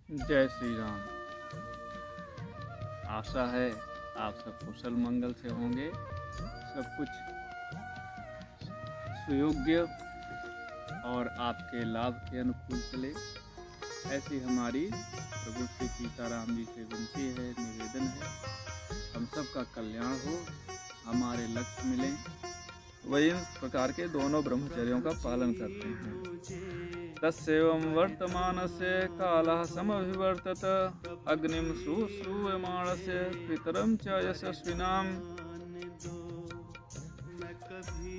जय श्री राम। आशा है आप सब कुशल मंगल से होंगे, सब कुछ सुयोग्य और आपके लाभ के अनुकूल चले, ऐसी हमारी प्रभु श्री सीताराम जी से विनती है, निवेदन है। हम सब का कल्याण हो, हमारे लक्ष्य मिले, वही इस प्रकार के दोनों ब्रह्मचर्यों का पालन करते हैं। तस्यैवं वर्तमानस्य कालः समभिवर्तत अग्निं शुश्रूयमाणस्य पितरं च यशस्विनाम्।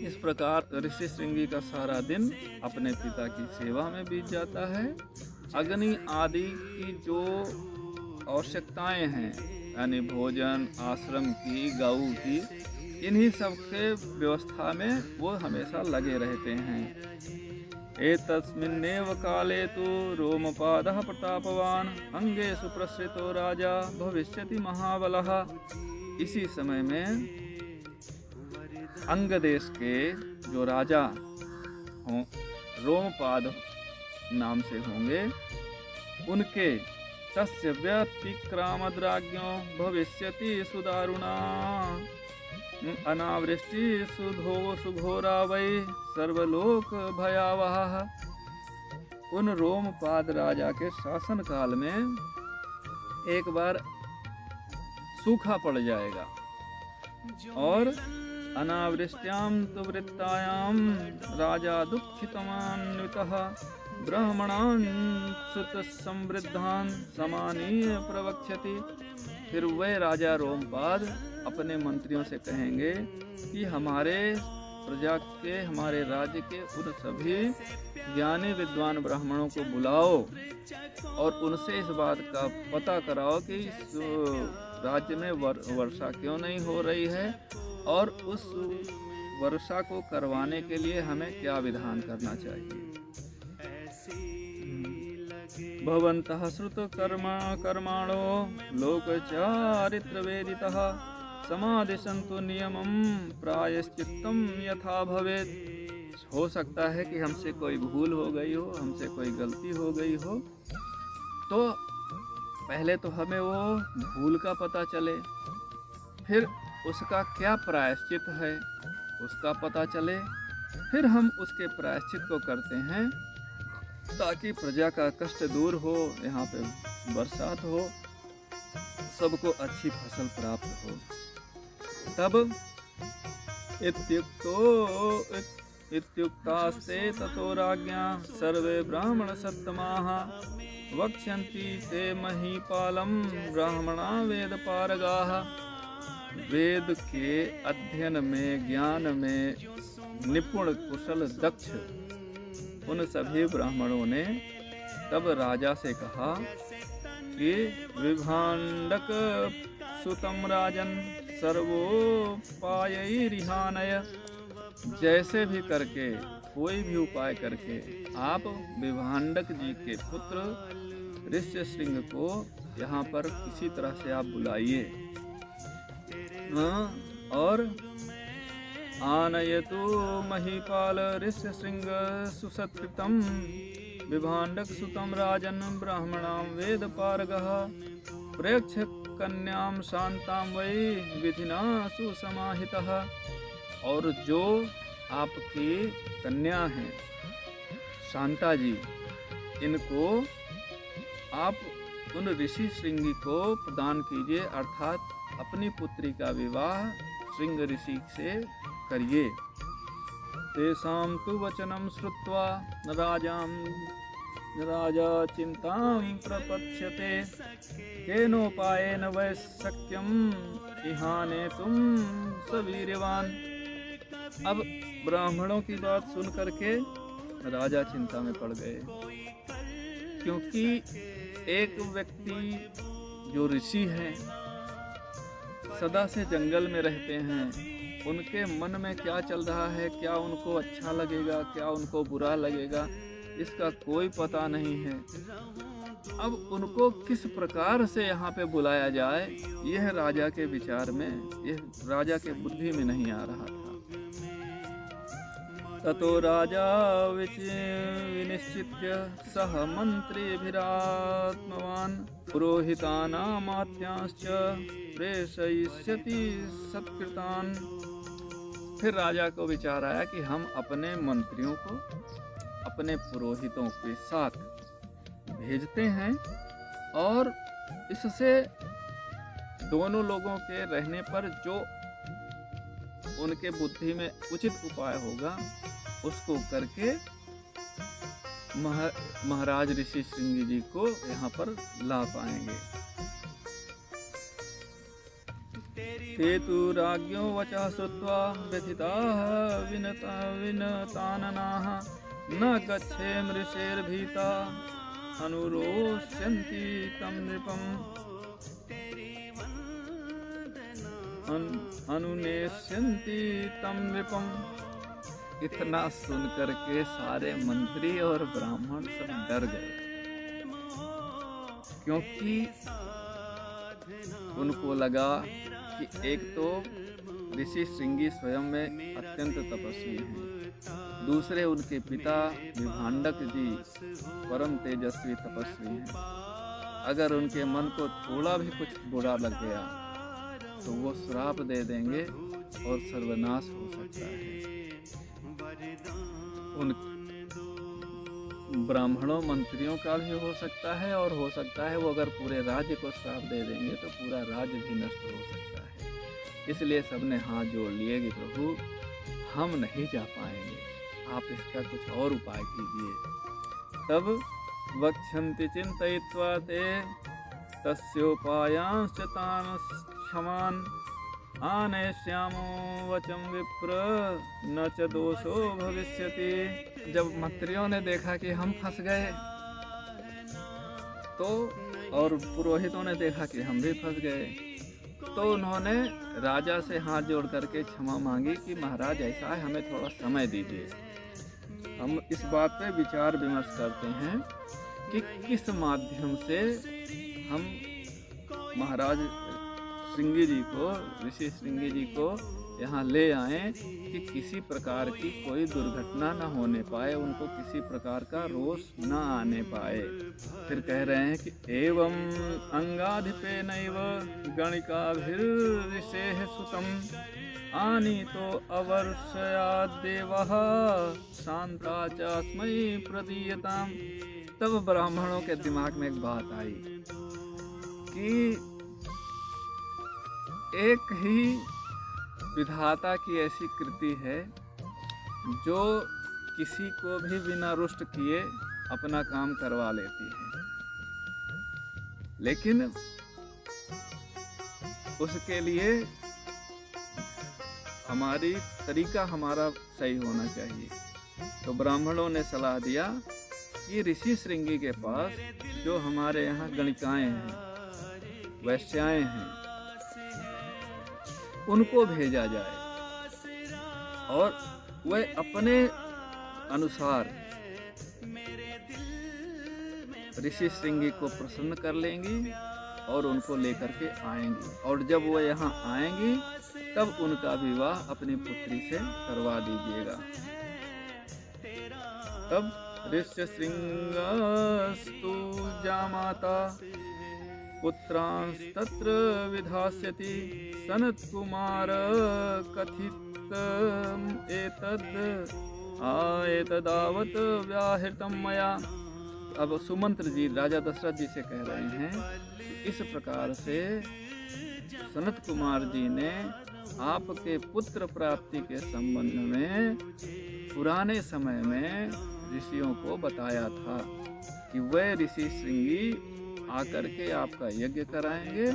इस प्रकार ऋषि श्रृंगी का सारा दिन अपने पिता की सेवा में बीत जाता है। अग्नि आदि की जो आवश्यकताएं हैं, यानी भोजन, आश्रम की, गौ की, इन्हीं सब के व्यवस्था में वो हमेशा लगे रहते हैं। एतस्मिन्नेव काले तु रोमपादः प्रतापवान अंगेषु प्रसृतो राजा भविष्यति महाबलः। इसी समय में अंग देश के जो राजा हों, रोमपाद नाम से होंगे, उनके तस्य व्यतिक्रामद्राज्ञो भविष्यति सुदारुणा अनावृष्टि सुधो सुघोरा वै सर्वलोक भयावह। उन रोमपाद राजा के शासन काल में एक बार सूखा पड़ जाएगा और अनावृष्ट्याम तु वृत्तायाम राजा दुःखितमान्वितः ब्राह्मणान् सुत समृद्धान् समानीय प्रवक्ष्यति। फिर वह राजा रोमपाद अपने मंत्रियों से कहेंगे कि हमारे प्रजा के, हमारे राज्य के उन सभी ज्ञानी विद्वान ब्राह्मणों को बुलाओ और उनसे इस बात का पता कराओ कि इस राज्य में वर्षा क्यों नहीं हो रही है और उस वर्षा को करवाने के लिए हमें क्या विधान करना चाहिए। भवन्तः श्रुतकर्माणो लोकचारित्रवेदितः समादिशन्तु नियमं प्रायश्चित्तं यथा भवेत्। हो सकता है कि हमसे कोई भूल हो गई हो, हमसे कोई गलती हो गई हो, तो पहले तो हमें वो भूल का पता चले, फिर उसका क्या प्रायश्चित है उसका पता चले, फिर हम उसके प्रायश्चित को करते हैं ताकि प्रजा का कष्ट दूर हो, यहाँ पे बरसात हो, सबको अच्छी फसल प्राप्त हो। तब इत्युक्तास्ते ततो राज्ञा सर्वे ब्राह्मण सत्तमाः वक्ष्यन्ति ते महीपालम ब्राह्मणा वेद पारगाः। वेद के अध्ययन में, ज्ञान में निपुण, कुशल, दक्ष उन सभी ब्राह्मणों ने तब राजा से कहा कि विभांडक सुतम राजन सर्वोपायैरिहानय, जैसे भी करके, कोई भी उपाय करके आप विभांडक जी के पुत्र ऋष्यशृंग को यहाँ पर किसी तरह से आप बुलाइए और आनयतु महीपाल ऋष्यशृंग सुसत्कृतं विभांडक सुतं राजन ब्राह्मणां वेद पारगः प्रयच्छ कन्यां शांतां वै विधिना सुसमाहितः। और जो आपकी कन्या हैं शांता जी, इनको आप उन ऋषि श्रृंगी को प्रदान कीजिए, अर्थात अपनी पुत्री का विवाह श्रृंग ऋषि से करिए। तेषां तु वचनं श्रुत्वा राजा चिंतां प्रपत्स्यते केनोपायेन वै शक्यं इहानेतुं सवीर्यवान्। अब ब्राह्मणों की बात सुन करके राजा चिंता में पड़ गए, क्योंकि एक व्यक्ति जो ऋषि हैं, सदा से जंगल में रहते हैं, उनके मन में क्या चल रहा है, क्या उनको अच्छा लगेगा, क्या उनको बुरा लगेगा, इसका कोई पता नहीं है। अब उनको किस प्रकार से यहाँ पे बुलाया जाए, यह राजा के विचार में, यह राजा के बुद्धि में नहीं आ रहा था। ततो राजा विनिश्चित्य सह मन्त्रिभिरात्मवान् पुरोहितानामात्यांश्च प्रेषयिष्यति सत्कृतान्। फिर राजा को विचार आया कि हम अपने मंत्रियों को अपने पुरोहितों के साथ भेजते हैं और इससे दोनों लोगों के रहने पर जो उनके बुद्धि में उचित उपाय होगा उसको करके महाराज ऋषि श्रृंगी जी को यहाँ पर ला पाएंगे। ते तु राज्ञो वचः श्रुत्वा व्यथिताः विनताननाः न गच्छेम ऋषेर्भीता अनुरोष्यन्ति तं नृपम् अनुनेष्यन्ति तं नृपम्। इतना सुन करके सारे मंत्री और ब्राह्मण सब डर गए, क्योंकि उनको लगा कि एक तो ऋषि श्रृंगी स्वयं में अत्यंत तपस्वी हैं, दूसरे उनके पिता विभांडक जी परम तेजस्वी तपस्वी हैं। अगर उनके मन को थोड़ा भी कुछ बुरा लग गया तो वो श्राप दे देंगे और सर्वनाश हो सकता है। उन ब्राह्मणों मंत्रियों का भी हो सकता है और हो सकता है वो अगर पूरे राज्य को श्राप दे देंगे तो पूरा राज्य भी नष्ट हो सकता है। इसलिए सबने हाथ जोड़ लिए कि प्रभु हम नहीं जा पाएंगे, आप इसका कुछ और उपाय कीजिए। तब वक्षन्ति चिन्तयित्वा ते तस्योपायांश्च तान् क्षमान् आनेष्यामो वचं विप्र न च दोषो भविष्यति। जब मंत्रियों ने देखा कि हम फंस गए तो और पुरोहितों ने देखा कि हम भी फंस गए तो उन्होंने राजा से हाथ जोड़ करके क्षमा मांगी कि महाराज ऐसा है, हमें थोड़ा समय दीजिए। हम इस बात पे विचार विमर्श करते हैं कि किस माध्यम से हम महाराज श्रृंगी जी को, ऋषि श्रृंगी जी को यहाँ ले आएं कि किसी प्रकार की कोई दुर्घटना न होने पाए, उनको किसी प्रकार का रोष न आने पाए। फिर कह रहे हैं कि एवं अंगाधिपेनैव गणिकाभिर्ऋषेः सुतम् आनीतो अवर्षयाद्देवः शान्ता च अस्मै प्रदीयताम्। तब ब्राह्मणों के दिमाग में एक बात आई कि एक ही विधाता की ऐसी कृति है जो किसी को भी बिना रुष्ट किए अपना काम करवा लेती है, लेकिन उसके लिए हमारी तरीका हमारा सही होना चाहिए। तो ब्राह्मणों ने सलाह दिया कि ऋषि श्रृंगी के पास जो हमारे यहाँ गणिकाएं हैं, वैश्याएं हैं, उनको भेजा जाए और वह अपने अनुसार ऋषि श्रृंगी को प्रसन्न कर लेंगी और उनको लेकर के आएंगी। और जब वो यहाँ आएंगी तब उनका विवाह अपनी पुत्री से करवा दीजिएगा। तब ऋष्यशृंगस्तु जामाता पुत्रांस्तत्र विधास्यति सनत्कुमार कथितम् एतदावत व्याहृतम मया। अब सुमंत्र जी राजा दशरथ जी से कह रहे हैं कि इस प्रकार से सनत कुमार जी ने आपके पुत्र प्राप्ति के संबंध में पुराने समय में ऋषियों को बताया था कि वह ऋषि श्रृंगी आकर के आपका यज्ञ कराएंगे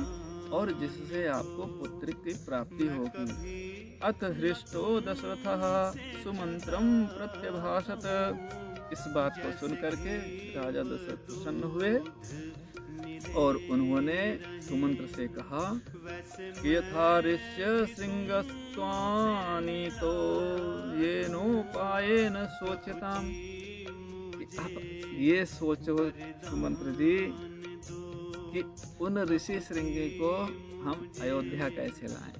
और जिससे आपको पुत्र की प्राप्ति होगी। अथ हृष्टो दशरथः सुमंत्रम प्रत्यभाषत। इस बात को सुन करके राजा दशरथ प्रसन्न हुए और उन्होंने सुमंत्र से कहा कि यथा ऋष्य श्रृंगस्त्वानीतो येनोपायेन सोच्यताम्। आप ये सोचो सुमंत्र जी कि उन ऋषि श्रृंगी को हम अयोध्या कैसे लाएं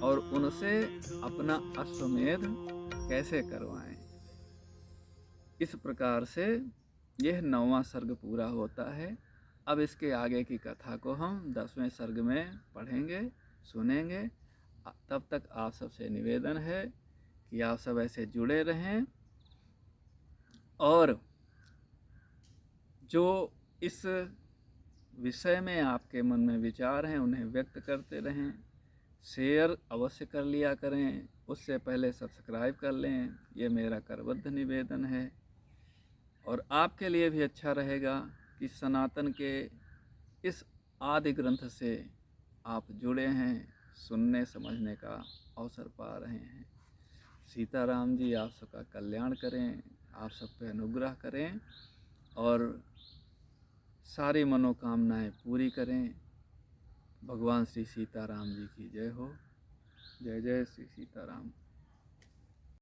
और उनसे अपना अश्वमेध कैसे करवाएं। इस प्रकार से यह 9वां सर्ग पूरा होता है। अब इसके आगे की कथा को हम 10वें सर्ग में पढ़ेंगे, सुनेंगे। तब तक आप सबसे निवेदन है कि आप सब ऐसे जुड़े रहें और जो इस विषय में आपके मन में विचार हैं उन्हें व्यक्त करते रहें। शेयर अवश्य कर लिया करें, उससे पहले सब्सक्राइब कर लें, ये मेरा करबद्ध निवेदन है। और आपके लिए भी अच्छा रहेगा कि सनातन के इस आदि ग्रंथ से आप जुड़े हैं, सुनने समझने का अवसर पा रहे हैं। सीताराम जी आप सबका कल्याण करें, आप सब पे अनुग्रह करें और सारी मनोकामनाएं पूरी करें। भगवान श्री सीताराम जी की जय हो। जय जय श्री सीताराम।